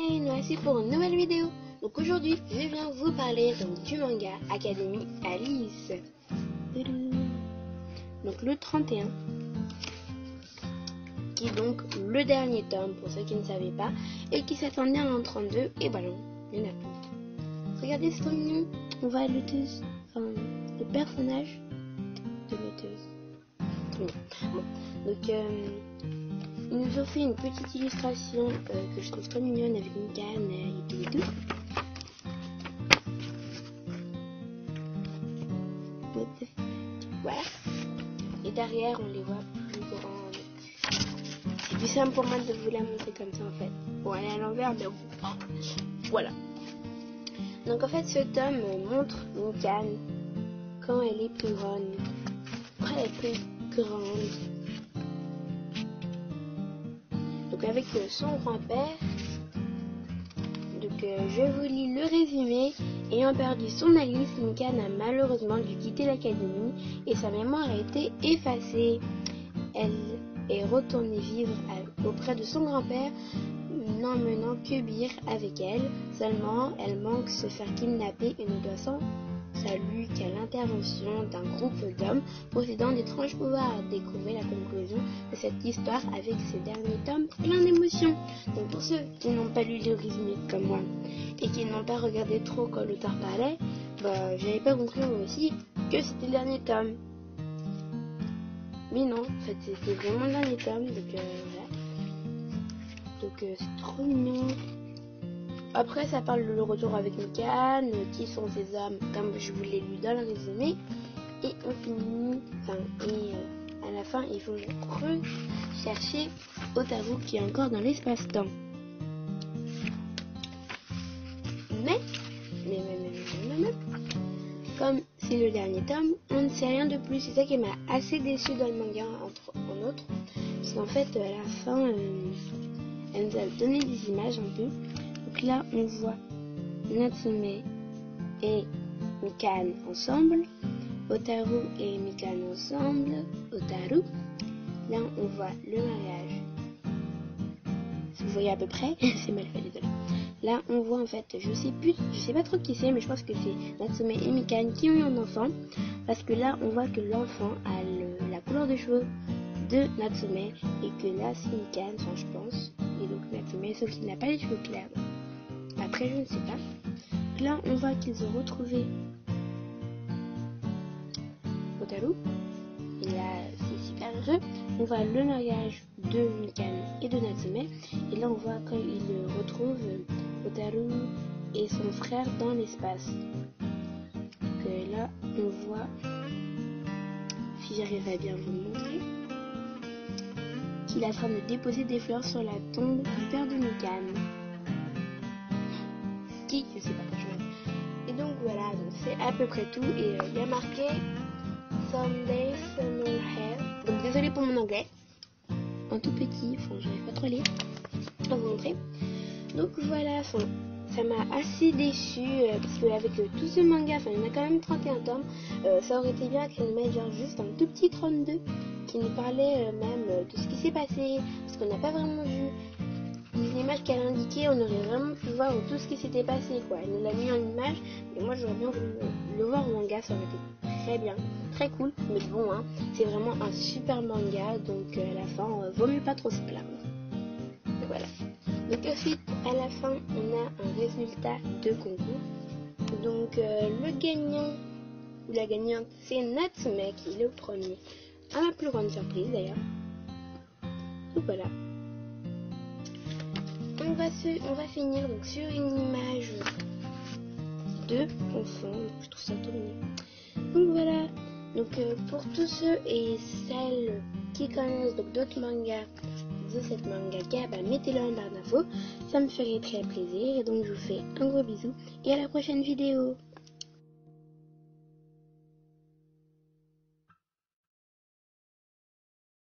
Hey, nous voici pour une nouvelle vidéo. Donc aujourd'hui, je viens vous parler du manga Academy Alice. Donc le 31, qui est donc le dernier tome pour ceux qui ne savaient pas, et qui s'attendait à l'an 32, et voilà, il y en a plus. Regardez ce mignon, on voit l'auteuse, enfin le personnage de l'auteuse. Bon, donc ils nous ont fait une petite illustration que je trouve très mignonne avec une canne et tout. Voilà. Et derrière, on les voit plus grands. C'est plus simple pour moi de vous la montrer comme ça en fait. Bon, elle est à l'envers, mais bon. Voilà. Donc en fait, ce tome montre une canne quand elle est plus grande. Quand elle est plus grande. Donc avec son grand-père. Donc je vous lis le résumé. Ayant perdu son Alice, Mikan a malheureusement dû quitter l'académie et sa mémoire a été effacée. Elle est retournée vivre auprès de son grand-père, n'emmenant que Bir avec elle. Seulement, elle manque se faire kidnapper et ne doit son salut qu'à l'intervention d'un groupe d'hommes possédant d'étranges pouvoirs. Découvrez la conclusion de cette histoire avec ces derniers tomes plein d'émotions. Donc pour ceux qui n'ont pas lu le résumé comme moi et qui n'ont pas regardé trop quand l'auteur parlait, j'avais pas compris moi aussi que c'était le dernier tome. Mais non, en fait c'était vraiment le dernier tome, donc voilà. Donc c'est trop mignon. Après, ça parle de le retour avec Mikan, qui sont ces hommes, comme je vous l'ai lu dans le résumé. Et on finit, à la fin, il faut rechercher Otaru qui est encore dans l'espace-temps. Mais, comme c'est le dernier tome, on ne sait rien de plus. C'est ça qui m'a assez déçu dans le manga en autre. Parce qu'en fait, à la fin, elle nous a donné des images un peu. Donc là, on voit Natsume et Mikan ensemble, Otaru et Mikan ensemble, Otaru. Là, on voit le mariage. Si vous voyez à peu près, c'est mal fait, désolé. Là, on voit en fait, je sais pas trop qui c'est, mais je pense que c'est Natsume et Mikan qui ont eu un enfant. Parce que là, on voit que l'enfant a la couleur de cheveux de Natsume et que là, c'est Mikan, enfin, je pense. Et donc Natsume, sauf qu'il n'a pas les cheveux clairs. Après, je ne sais pas. Là, on voit qu'ils ont retrouvé Otaru. Et là, c'est super heureux. On voit le mariage de Mikan et de Natsume. Et là, on voit quand ils retrouvent Otaru et son frère dans l'espace. Donc là, on voit, si j'arrive à bien vous le montrer, qu'il est en train de déposer des fleurs sur la tombe du père de Mikan. Je sais pas quand je... Et donc voilà, donc c'est à peu près tout. Et il y a marqué Someday Summer Hair. Donc désolé pour mon anglais. En tout petit, enfin j'arrive pas trop à lire. À vous montrer. Donc voilà, ça m'a assez déçu parce qu'avec tout ce manga, il y en a quand même 31 tomes. Ça aurait été bien qu'elle mette genre juste un tout petit 32 qui nous parlait même de ce qui s'est passé. Parce qu'on n'a pas vraiment vu les images qu'elle a indiquées, on aurait vraiment pu voir tout ce qui s'était passé, quoi. Elle nous l'a mis en image, et moi j'aurais bien voulu le voir en manga, ça aurait été très bien, très cool, mais bon, hein, c'est vraiment un super manga, donc à la fin, vaut mieux pas trop se plaindre. Et voilà. Donc ensuite, à la fin, on a un résultat de concours. Donc le gagnant, ou la gagnante, c'est Natsume, qui est le premier. À ma plus grande surprise d'ailleurs. Donc voilà. On va finir donc sur une image de enfant, je trouve ça trop mignon. Donc voilà, donc pour tous ceux et celles qui connaissent donc d'autres mangas de cette mangaka, mettez-le en barre d'infos, ça me ferait très plaisir. Et donc je vous fais un gros bisou et à la prochaine vidéo.